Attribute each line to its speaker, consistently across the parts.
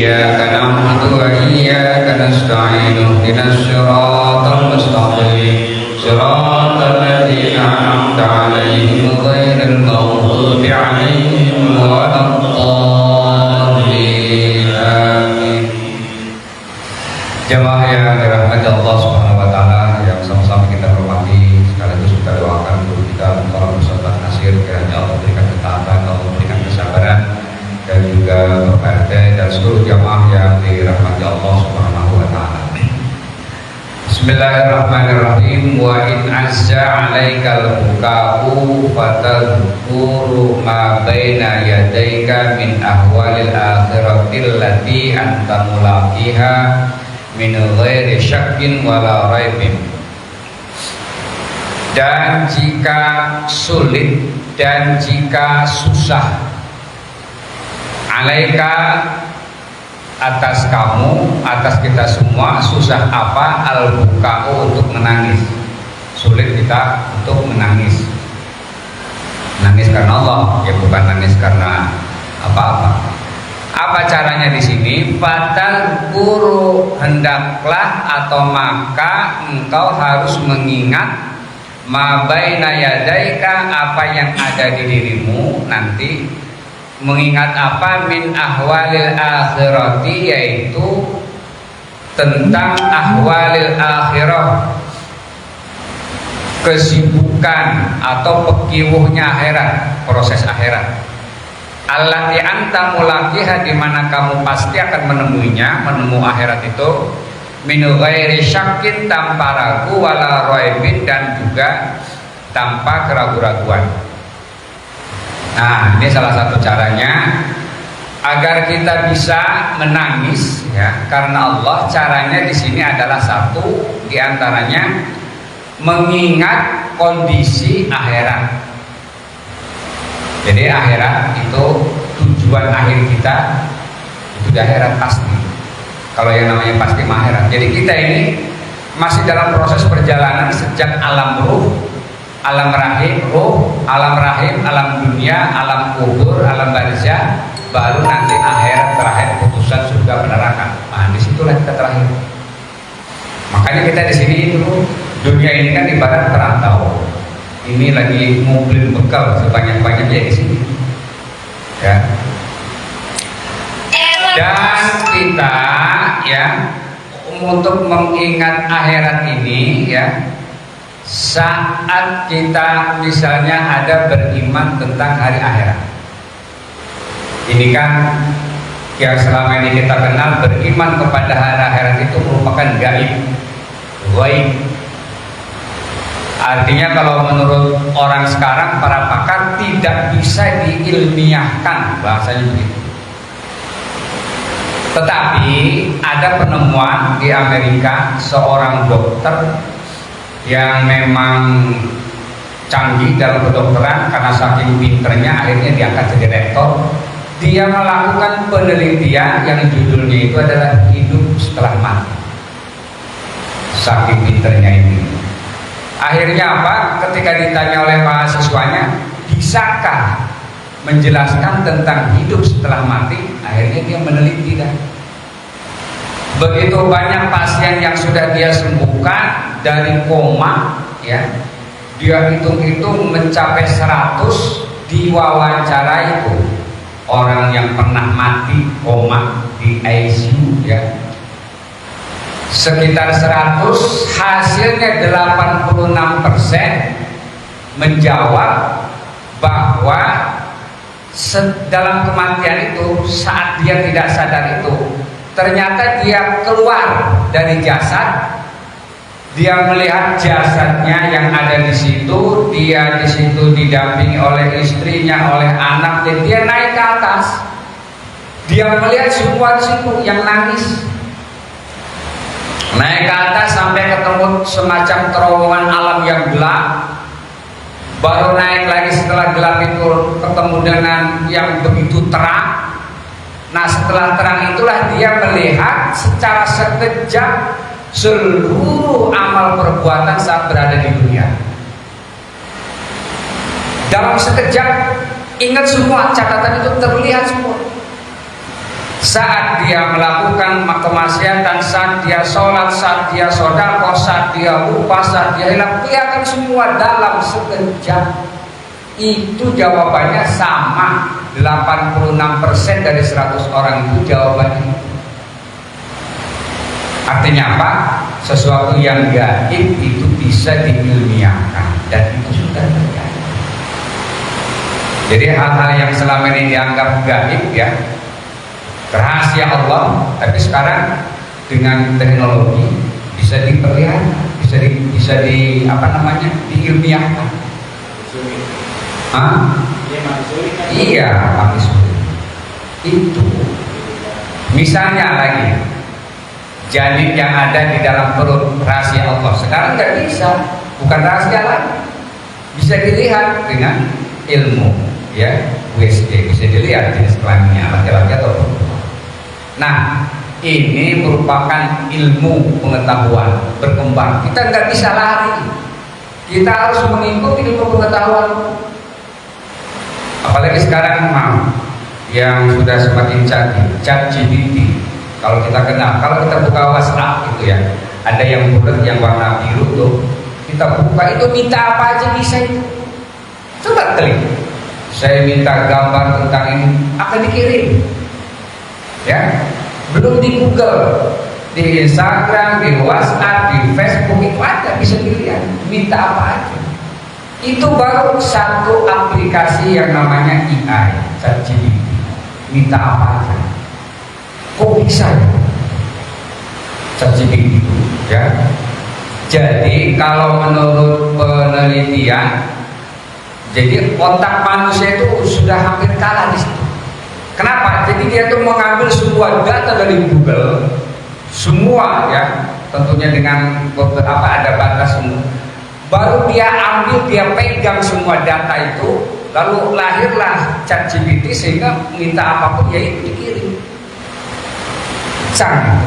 Speaker 1: إياك نعبد وإياك نستعين اهدنا الصراط المستقيم صراط الذين أنعمت عليهم غير المغضوب عليهم ولا الضالين آمين. Jemaah yang dirahmati Allah Subhanahu wa taala, yang sama-sama kita hormati sekaligus kita doakan untuk kita para peserta nasir, kiranya Allah berikan ketaatan, Allah berikan kesabaran dan juga Bapak RT dan seluruh jamaah yang dirahmati Allah Subhanahu wa taala. Bismillahirrahmanirrahim. Wa in azza 'alaikal buka'u fatadhkuru ma baina yadayka min ahwalil akhirati allati anta mulaqiha min ghairi syakkin wala raibin. Dan jika sulit dan jika susah, alaika atas kamu, atas kita semua, susah apa? Al-buka'u, untuk menangis. Sulit kita untuk menangis. Menangis karena Allah, ya bukan nangis karena apa-apa. Apa caranya di sini? Fatal guru, hendaklah atau maka engkau harus mengingat mabaina yadaika, apa yang ada di dirimu nanti. Mengingat apa? Min ahwalil akhirati, yaitu tentang ahwalil akhirah, kesibukan atau pekiwuhnya akhirat, proses akhirat. Allati anta mulaqiha, di mana kamu pasti akan menemuinya, menemu akhirat itu. Min ghairi syakkin, tanpa ragu, wala raibin, dan juga tanpa keraguan-raguan. Nah, ini salah satu caranya agar kita bisa menangis, ya, karena Allah. Caranya di sini adalah satu diantaranya mengingat kondisi akhirat. Jadi akhirat itu tujuan akhir kita itu di akhirat pasti. Kalau yang namanya pasti akhirat. Jadi kita ini masih dalam proses perjalanan sejak alam ruh, alam rahim, ruh, alam rahim, alam dunia, alam kubur, alam barzah, baru nanti akhirat terakhir putusan surga neraka. Nah, disitulah kita terakhir. Makanya kita di sini itu dunia ini kan ibarat perantau. Ini lagi ngumpulin bekal sebanyak-banyaknya di sini, ya. Dan kita, ya, untuk mengingat akhirat ini, ya, saat kita misalnya ada beriman tentang hari akhirat. Ini kan yang selama ini kita kenal, beriman kepada hari akhirat itu merupakan gaib. Artinya kalau menurut orang sekarang, para pakar, tidak bisa diilmiahkan, bahasanya begitu. Tetapi ada penemuan di Amerika, seorang dokter yang memang canggih dalam kedokteran, karena saking pinternya akhirnya diangkat jadi rektor. Dia melakukan penelitian yang judulnya itu adalah hidup setelah mati. Saking pinternya ini. Akhirnya apa? Ketika ditanya oleh mahasiswanya, bisakah menjelaskan tentang hidup setelah mati? Akhirnya dia meneliti dah. Begitu banyak pasien yang sudah dia sembuhkan dari koma, ya. Dia hitung-hitung mencapai 100 diwawancara itu orang yang pernah mati koma di ICU, ya. Sekitar 100, hasilnya 86% menjawab bahwa dalam kematian itu, saat dia tidak sadar itu, ternyata dia keluar dari jasad, dia melihat jasadnya yang ada di situ, dia di situ didampingi oleh istrinya, oleh anak, dan dia naik ke atas, dia melihat semua di situ yang nangis. Naik ke atas sampai ketemu semacam terowongan alam yang gelap. Baru naik lagi setelah gelap itu ketemu dengan yang begitu terang. Nah, setelah terang itulah dia melihat secara sekejap seluruh amal perbuatan saat berada di dunia. Dalam sekejap ingat semua, catatan itu terlihat semua. Saat dia melakukan kemaksiatan, saat dia sholat, saat dia sedekah, saat dia lupa, saat dia hilang, dia akan semua dalam sekejap. Itu jawabannya sama. 86% dari 100 orang itu jawabannya. Artinya apa? Sesuatu yang gaib itu bisa diilmiahkan, dan itu sudah terjadi. Jadi hal-hal yang selama ini dianggap gaib ya, rahasia Allah, tapi sekarang dengan teknologi bisa diperlihatkan, bisa diilmiahkan. Iya, maksudnya itu. Misalnya lagi, janin yang ada di dalam perut rahasia Allah sekarang nggak bisa, bukan rahasia lagi, bisa dilihat dengan ilmu, ya, USG bisa dilihat jenis kelaminnya laki-laki atau perempuan. Nah, ini merupakan ilmu pengetahuan berkembang. Kita nggak bisa lari, kita harus mengikuti ilmu pengetahuan. Apalagi sekarang yang sudah semakin canggih, ChatGPT. Kalau kita kenal, kalau kita buka WhatsApp itu ya, ada yang bulat yang warna biru tuh, kita buka itu minta apa aja bisa itu. Coba klik, saya minta gambar tentang ini, akan dikirim. Ya, belum di Google, di Instagram, di WhatsApp, di Facebook itu ada, bisa dilihat. Minta apa aja. Itu baru satu aplikasi yang namanya AI, ChatGPT. Minta apa aja. Kok bisa ya? ChatGPT itu, ya. Jadi kalau menurut penelitian, jadi otak manusia itu sudah hampir kalah di situ. Kenapa? Jadi dia tuh mengambil sebuah data dari Google, semua ya, tentunya dengan beberapa ada batas semua. Baru dia ambil, dia pegang semua data itu, lalu lahirlah ChatGPT sehingga minta apapun ya itu dikirim. Canggih.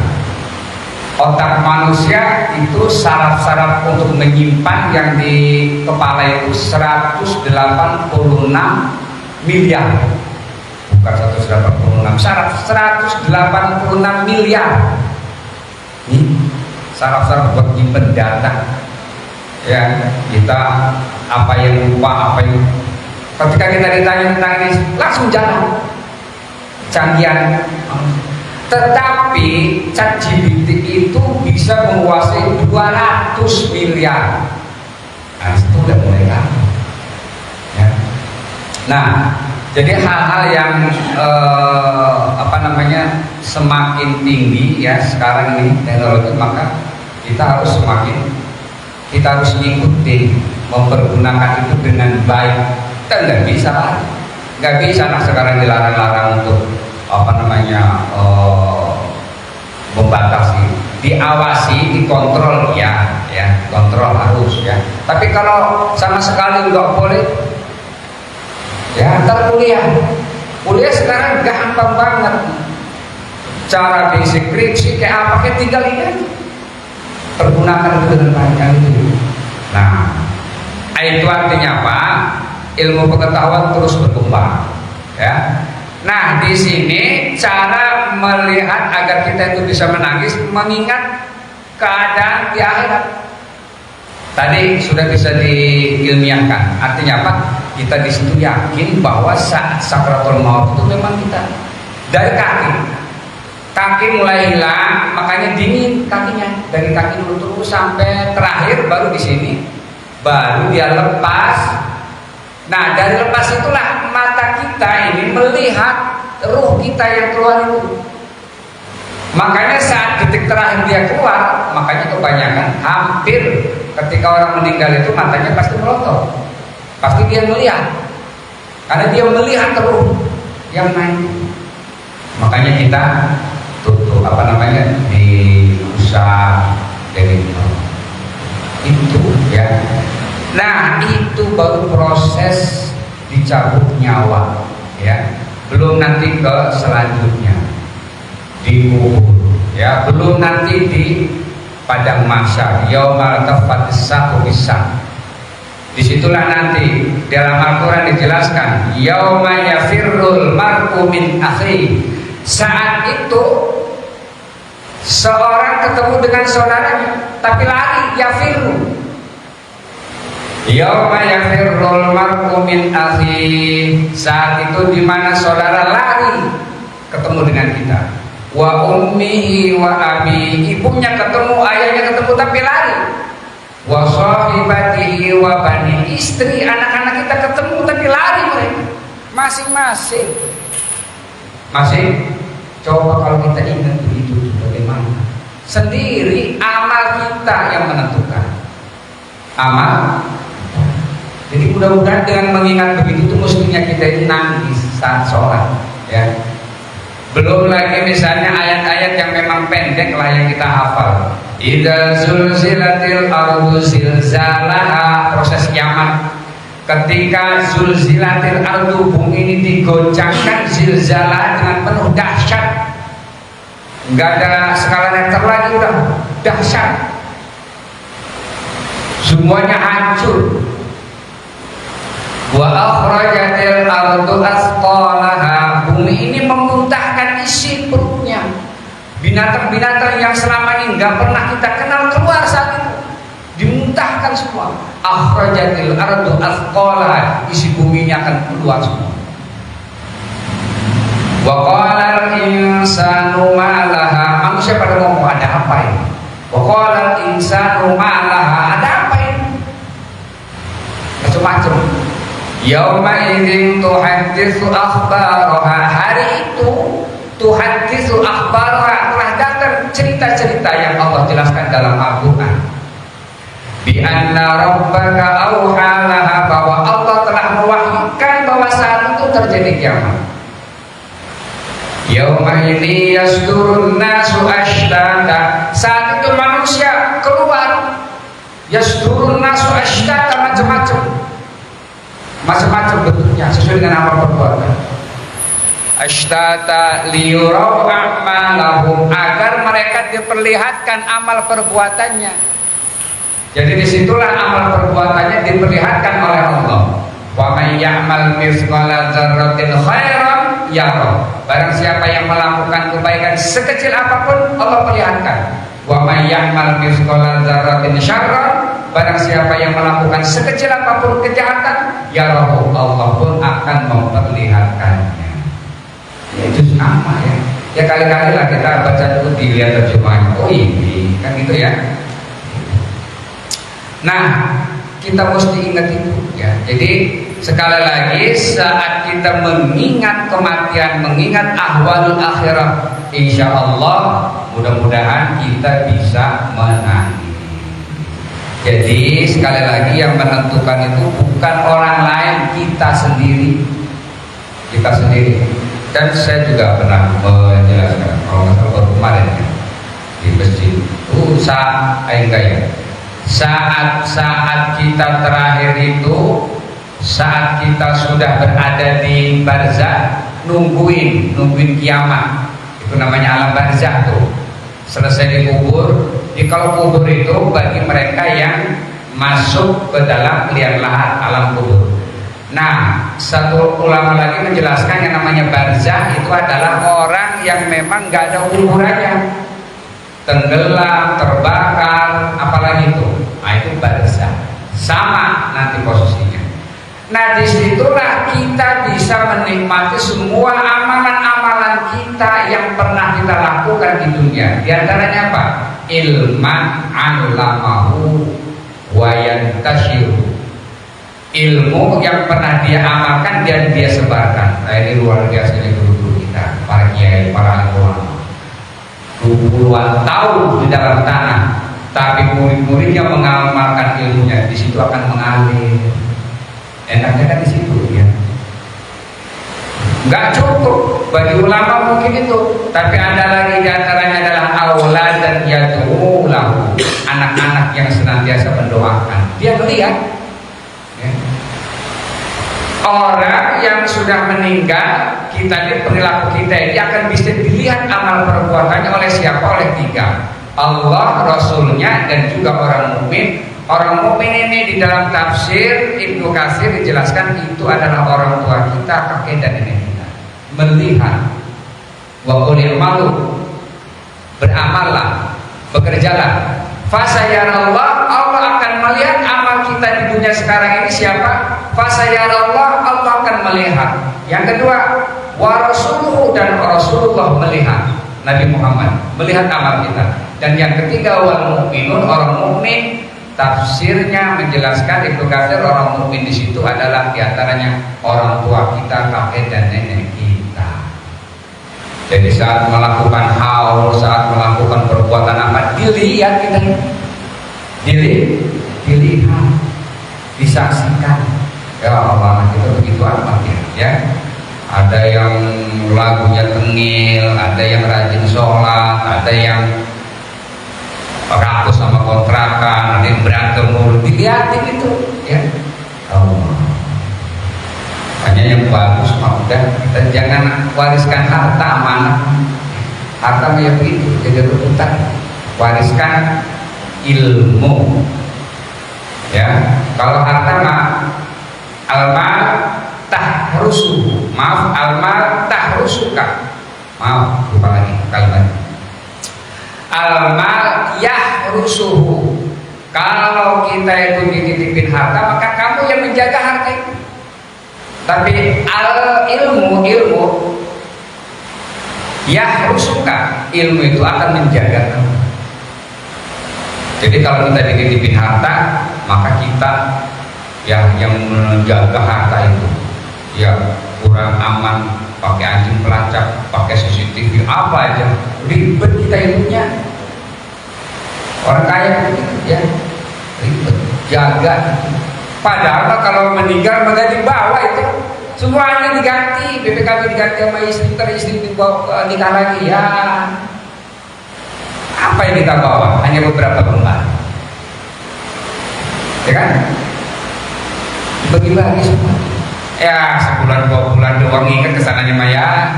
Speaker 1: Otak manusia itu saraf-saraf untuk menyimpan yang di kepala itu 186 miliar. Bukan 186 saraf, 186 miliar. Ini saraf-saraf buat nyimpen data. Ya, kita apa yang lupa, apa yang ketika kita ditanya tentang ini langsung jalan canggihan. Tetapi ChatGPT itu bisa menguasai 200 miliar. Nah, itu udah mulai kan. Ya. Nah, jadi hal-hal yang semakin tinggi ya sekarang ini teknologi, maka kita harus ngikutin, mempergunakan itu dengan baik. Kita nggak bisa lah, sekarang dilarang-larang untuk membatasi, diawasi, dikontrol ya, kontrol harus ya. Tapi kalau sama sekali nggak boleh, ya ntar kuliah sekarang gampang banget. Cara basic skripsi kayak apa, kayak tinggal lihat. Pergunakan itu dengan baik itu. Nah, itu artinya apa? Ilmu pengetahuan terus berkembang, ya. Nah, di sini cara melihat agar kita itu bisa menangis, mengingat keadaan di akhirat. Tadi sudah bisa diilmiahkan. Artinya apa? Kita di situ yakin bahwa saat sakratul maut itu memang kita dari kaki mulai hilang, makanya dingin kakinya, dari kaki dulu terus sampai terakhir, baru di sini, baru dia lepas. Nah, dari lepas itulah mata kita ini melihat ruh kita yang keluar itu. Makanya saat detik terakhir dia keluar, makanya kebanyakan hampir ketika orang meninggal itu matanya pasti melotot, pasti dia melihat, karena dia melihat ruh yang naik. Makanya kita tutup diusap dari itu ya. Nah, itu baru proses dicabut nyawa ya, belum nanti ke selanjutnya dikubur ya, belum nanti di padang mahsyar yaumal tafatis saqu bis-saq. Disitulah nanti dalam Al-Quran dijelaskan yauma yafirrul mar'u min akhi, Saat itu seorang ketemu dengan saudaranya tapi lari, yafiru. Yauma yafirrul mar'u min akhi. Saat itu di mana saudara lari ketemu dengan kita. Wa ummihi wa abi, ibunya ketemu, ayahnya ketemu tapi lari. Wa sahibatihi wa bani, istri anak-anak kita ketemu tapi lari mereka masing-masing. Masih coba kalau kita ingat begitu bagaimana? Sendiri amal kita yang menentukan. Amal. Jadi mudah-mudahan dengan mengingat begitu itu mestinya kita itu nangis saat sholat, ya. Belum lagi misalnya ayat-ayat yang memang pendek lah yang kita hafal. Idza zulzilatil ardu zilzalaha, proses kiamat. Ketika zulzilatil ardu, bumi ini digoncangkan, zilzalah dengan penuh dahsyat. Enggak ada skala Richter lagi, udah dahsyat. Semuanya hancur. Wa akhrajatil ardu asqalaha, bumi ini memuntahkan isi perutnya. Binatang-binatang yang selama ini nggak pernah kita kenal keluar saat itu, dimuntahkan semua. Akhrajatil ardu asqalaha, isi bumi ini akan keluar semua. Wa qalal insanu ma laha, manusia pada ngomong ada apa ini? Wa qalal insanu ma laha, ada apa ini? Macam-macam. Yauma idzin tuhadditsu akhbaraha, hari itu tuhadditsu akhbaraha, telah datang cerita-cerita yang Allah jelaskan dalam Al-Qur'an. Bi anna rabbaka auha laha, bahwa Allah telah mewahyukan bahwa saat itu terjadi kiamat. Yauma idzi yasdurun nasu ashtata, saat itu manusia keluar, yasdurun nasu ashtata, macam-macam bentuknya sesuai dengan amal perbuatan. Ashtata liyurau a'malahum, agar mereka diperlihatkan amal perbuatannya. Jadi disitulah amal perbuatannya diperlihatkan oleh Allah. Wa may ya'mal mithqala dzarratin khairan yarah, barang siapa yang melakukan kebaikan sekecil apapun Allah perlihatkan. Wa may ya'mal mithqala dzarratin syarran, barang siapa yang melakukan sekecil apapun kejahatan, ya Rabb, Allah pun akan memperlihatkannya. Ya itu sama ya. Ya kali-kali lah kita baca dulu dilihat terjemahnya. Oh ini kan gitu ya. Nah, kita mesti ingat itu ya. Jadi sekali lagi saat kita mengingat kematian, mengingat ahwalul akhirah, insya Allah mudah-mudahan kita bisa menangis. Jadi sekali lagi yang menentukan itu bukan orang lain, kita sendiri. Kita sendiri. Dan saya juga pernah menjelaskan, kalau nggak salah baru kemarin ya, di masjid. Saat kita terakhir itu, saat kita sudah berada di barzah, nungguin kiamat. Itu namanya alam barzah tuh. Selesai dikubur. Jadi kalau kubur itu bagi mereka yang masuk ke dalam liang lahat alam kubur. Nah, satu ulama lagi menjelaskan yang namanya barzah itu adalah orang yang memang nggak ada kuburannya, tenggelam, terbakar, apalagi itu. Nah, itu barzah. Sama nanti posisinya. Nah, disitulah kita bisa menikmati semua amalan-amalan kita yang pernah kita lakukan di dunia. Di antaranya apa? Ilman 'allamahu wa yantashiru, ilmu yang pernah dia amalkan dan dia sebarkan. Nah, ini luar biasa dari guru-guru kita, para kiai, para ulama. Puluhan tahun di dalam tanah, tapi murid-muridnya mengamalkan ilmunya, di situ akan mengalir. Enaknya kan di situ ya. Nggak cukup bagi ulama mungkin itu, tapi ada lagi di antaranya adalah aulad dan yad'u lahu, anak-anak yang senantiasa mendoakan. Dia melihat ya. Orang yang sudah meninggal, kita di perilaku kita ini akan bisa dilihat amal perbuatannya oleh siapa? Oleh tiga, Allah, Rasulnya, dan juga orang mukmin. Orang mukmin ini di dalam tafsir Ibnu Katsir dijelaskan itu adalah orang tua kita, kakek dan nenek kita. Melihat Wa qul i'malu, beramallah, bekerjalah. Fasayarallah, Allah akan melihat amal kita di dunia sekarang ini siapa? Fasayarallah, Allah akan melihat. Yang kedua, wa rasuluhu, dan Rasulullah melihat, Nabi Muhammad melihat amal kita. Dan yang ketiga, wal mu'minun, orang mukmin. Tafsirnya menjelaskan Ibnu Katsir, orang mukmin di situ adalah diantaranya orang tua kita, kakek dan nenek kita. Jadi saat melakukan haul, saat melakukan perbuatan apa, dilihat kita, dilihat, disaksikan. Ya Allah, itu begitu amat ya. Ada yang lagunya tengil, ada yang rajin sholat, ada yang rakus sama kontrakan, ada yang berantem mulu, dilihatin itu ya. Allah, hanya yang bagus mah udah, kita jangan wariskan harta amanah. Harta mah ya begitu, jadi rebutan. Wariskan ilmu ya. Kalau harta mah almal tahrusu, maaf, almal tahrusuka, maaf, lupa lagi kalimat. Almal yahrusuhu, kalau kita itu dititipin harta maka kamu yang menjaga harta itu. Tapi al ilmu yahrusuka, ilmu itu akan menjaga kamu. Jadi kalau kita dititipin harta, maka kita yang menjaga harta itu ya kurang aman, pakai anjing pelacak, pakai CCTV, apa aja ribet kita ilmunya. Orang kaya begitu ya, ribet, jaga. Padahal kalau meninggal maka dibawa itu semuanya diganti, BPKB diganti sama istri dibawa ke nikah lagi ya. Apa yang kita bawa? Hanya beberapa lembar, ya kan? Bagi-bagi semua. Ya sebulan 2 bulan doang ingat kesananya Maya,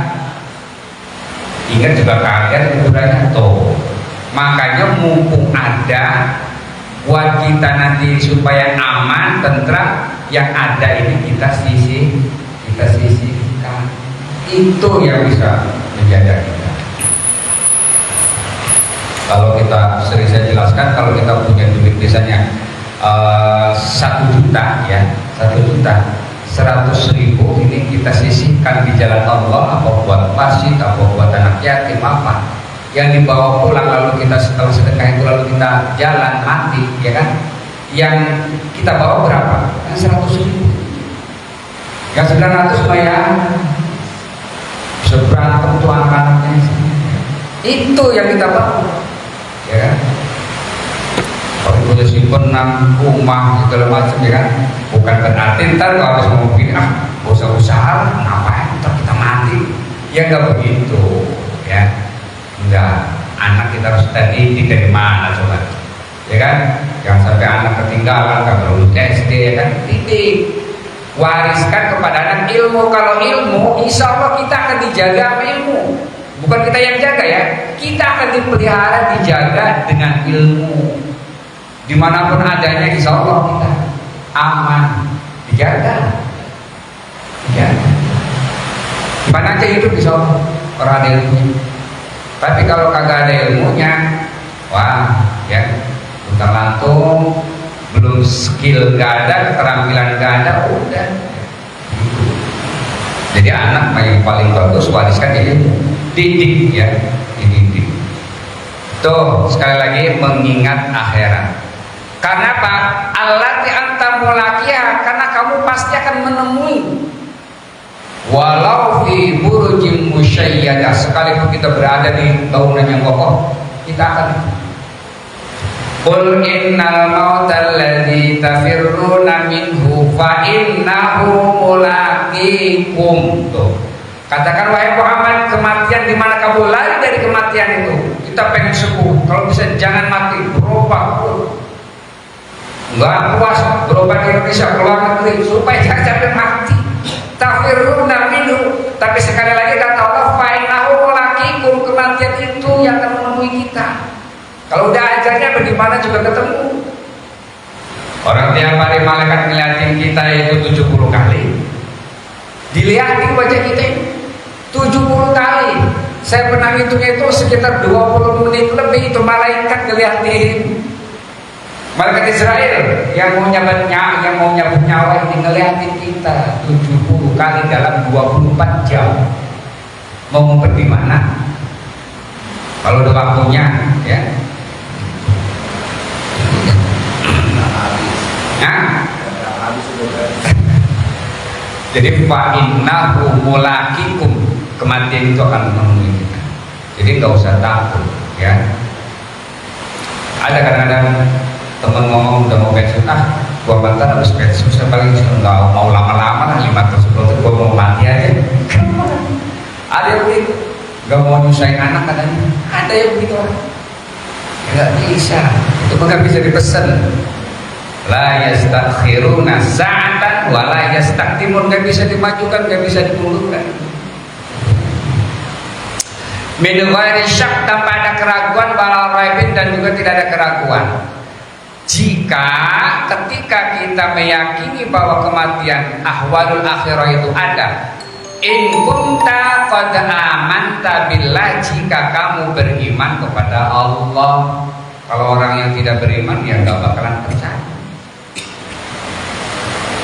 Speaker 1: ingat juga kaget ukurannya tuh. Makanya mumpung ada, buat kita nanti supaya aman, tentram, yang ada ini kita sisihkan. Itu yang bisa menjaga kita. Kalau kita sering saya jelaskan, kalau kita punya duit misalnya 1 juta ya, 1 juta, 100.000 ini kita sisihkan di jalan Allah, apa buat masjid, apa buat anak yatim, apa yang dibawa pulang, lalu kita setelah sedekah itu lalu kita jalan mati, ya kan? Yang kita bawa berapa? Yang 100.000, yang 900 bayar seberantem tuh angkatnya, itu yang kita bawa, ya kan? Kalau punya simpen 6 rumah segala macam, ya kan? Bukan berarti ntar kalau harus mau begini, gak usah usaha, ngapain ntar kita mati, ya nggak begitu, ya. Enggak, anak kita harus dididik dari mana coba, ya kan? Jangan sampai anak ketinggalan, gak lulus SD, ya kan? Didik, wariskan kepada anak ilmu. Kalau ilmu, insya Allah kita akan dijaga sama ilmu. Bukan kita yang jaga ya, kita akan dipelihara, dijaga dengan ilmu. Dimanapun adanya, insya Allah kita aman, dijaga. Gimana aja hidup insya Allah, orang ada ilmunya. Tapi kalau kagak ada ilmunya, wah ya, udah lantung, belum skill gak ada, keterampilan gak ada, udah. Jadi anak yang paling bagus wariskan ilmu, didik ya, didik. Tuh sekali lagi mengingat akhirat. Karena apa? Allati anta mulaqiha, karena kamu pasti akan menemui. Walau fi burujim musyayyadah, sekalipun kita berada di bangunan yang kokoh, kita akan. Qul innal mautal ladzi tafirruna minhu fa innahu mulaqikum. Katakan wahai Muhammad, kematian di mana kamu lari dari kematian itu. Kita pengen sembuh, kalau bisa jangan mati, berobat. Enggak puas berobat di Indonesia, keluar negeri supaya jangan sampai mati. Tafirruna minhu, tapi sekali lagi kata Allah, fa innahu mulaqikum, kematian itu yang akan menemui kita. Kalau udah ajalnya bagaimana juga ketemu. Orang tiap hari malaikat ngeliatin kita itu 70 kali. Dilihatin wajah kita 70 kali. Saya pernah hitungnya itu sekitar 20 menit lebih, itu malaikat ngeliatin. Malaikat Israel yang mau nyabut nyawa ini ngeliatin kita 70 kali dalam 24 jam. Mau ngumpet di mana? Kalau udah waktunya, ya. Nah, jadi fa innahu mulaqikum, kematian itu akan menemui kita. Jadi nggak usah takut, ya. Ada kadang-kadang teman ngomong udah mau pensiun, gua bentar habis pensiun, saya paling nggak mau lama-lama lah, 5 tahun sebelum gua mau mati aja. Ada yang begitu, nggak mau nyusahin anak katanya. Ada yang begitu, nggak bisa, itu nggak bisa dipesan. La yastakhiruna sa'atan wa la yastaqdimun, nggak bisa dimajukan, nggak bisa dimundurkan. Min ghairi syak, tanpa ada keraguan, wala raibin, dan juga tidak ada keraguan. Jika ketika kita meyakini bahwa kematian ahwalul akhirah itu ada, in kunta qad amanta billah, jika kamu beriman kepada Allah. Kalau orang yang tidak beriman ya nggak bakalan percaya.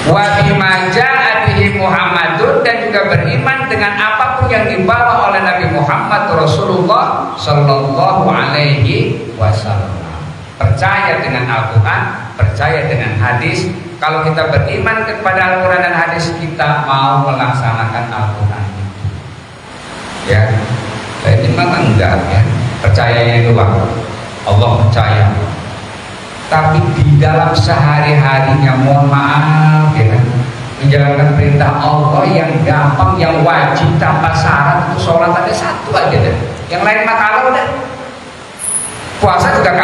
Speaker 1: Wa bima jaa bihi Muhammadun, dan juga beriman dengan apapun yang dibawa oleh Nabi Muhammad Rasulullah sallallahu alaihi wasallam. Percaya dengan Al-Quran, percaya dengan hadis. Kalau kita beriman kepada Al-Quran dan hadis, kita mau melaksanakan Al-Quran. Ya, ini memang enggak, ya. Percayanya itu Allah percaya. Tapi di dalam sehari-harinya, mohon maaf, ya kan, menjalankan perintah Allah yang gampang, yang wajib tanpa syarat itu sholat ada satu aja deh. Yang lain mah kalau udah. Puasa juga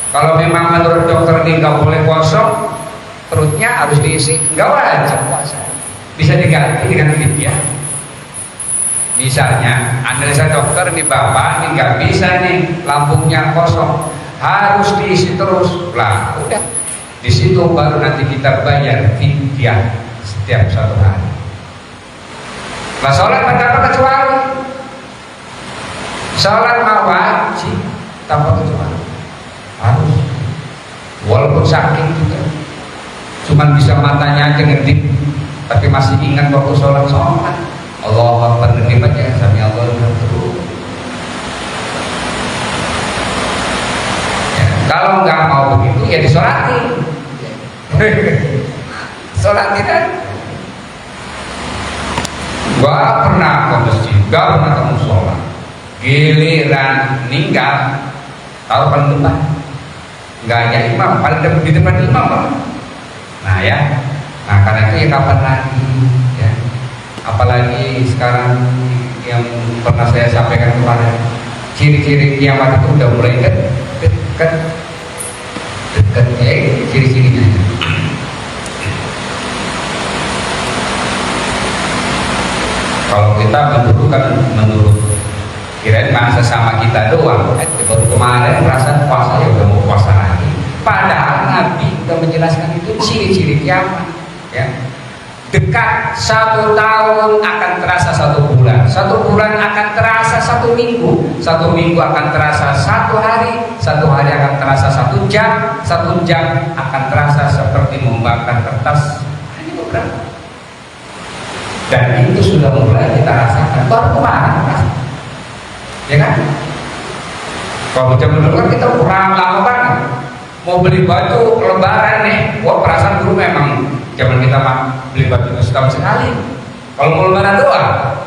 Speaker 1: kalau memang menurut dokter ini nggak boleh kosong, perutnya harus diisi, nggak wajib puasa. Bisa diganti dengan ya. Misalnya analisa dokter, nih bapak ini nggak bisa nih, lambungnya kosong, harus diisi terus. Lah udah, di situ baru nanti kita bayar fidyah setiap 1 hari. Lah sholat tanpa kecuali, sholat mah wajib tanpa kecuali, harus, walaupun sakit juga, cuman bisa matanya aja ngedip, tapi masih ingat waktu sholat. Allahu Akbar, ngedip aja, sami Allahu liman hamidah. Kalau nggak mau begitu ya disolatin. Sholatin kan. Gak pernah ke masjid, gak pernah ke musola. Giliran meninggal, tahu paling depan, nggak hanya imam, paling depan di depan imam, Pak. Nah ya, nah karena itu ya kapan lagi, ya. Apalagi sekarang yang pernah saya sampaikan kemarin, ciri-ciri kiamat itu udah mulai dekat, ciri-cirinya. Kalau kita menurut kirain masa sama kita doang, baru kemarin merasa puasa ya udah mau puasa lagi. Padahal Nabi sudah menjelaskan itu ciri-ciri kiamat, ya. Dekat 1 tahun akan terasa 1 bulan, 1 bulan akan terasa 1 minggu, 1 minggu akan terasa 1 hari, 1 hari akan terasa 1 jam, 1 jam akan terasa seperti membakar kertas. Ini beberapa. Dan itu sudah mulai kita rasakan baru kemarin, ya kan? Kalau zaman dulu kan kita kurang lama banget. Mau beli baju lebaran nih, wah perasaan dulu memang zaman kita beli baju itu setahun sekali. Kalau mau lebaran doang,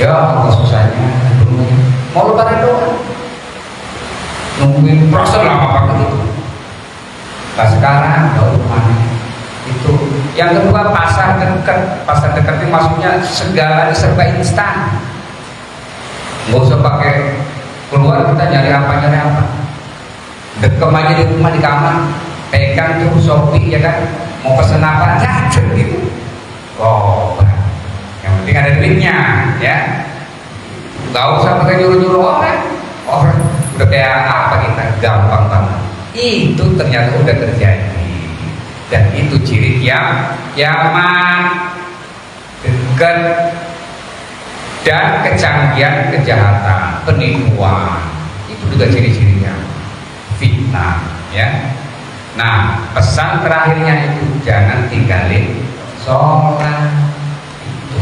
Speaker 1: ya apa susahnya dulu. Mau lebaran doang, nungguin proses lama banget itu. Nah sekarang baru kemarin. Itu yang kedua, pasar dekat itu maksudnya segalanya serba instan, nggak usah pakai keluar kita nyari apa, dekem aja di rumah, di kamar, pegang tuh Shopee, ya kan, mau pesen apa dateng gitu. Yang penting ada duitnya, ya, nggak usah pakai nyuruh orang udah kayak apa, kita gampang banget. Itu ternyata udah terjadi. Dan itu ciri kiamat, dekat. dan kecanggihan kejahatan, penipuan. Itu juga ciri-cirinya. Fitnah, ya. Nah, pesan terakhirnya itu jangan tinggalin sholat itu.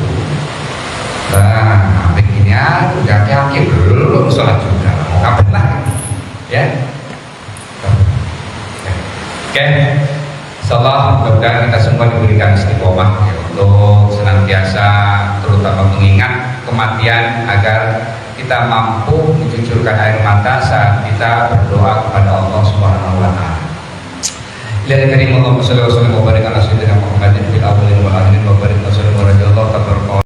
Speaker 1: Nah, begini udah yakin belum sholat juga, mau kapan lagi, ya? Oke, insyaallah mudah-mudahan kita semua diberikan istiqomah ya, untuk senantiasa terutama mengingat kematian agar kita mampu mencucurkan air mata saat kita berdoa kepada Allah Subhanahu wa taala. Ilahi karim Allahumma shalli wa sallim wa barik ala sayyidina Muhammadin fil awwalin wal akhirin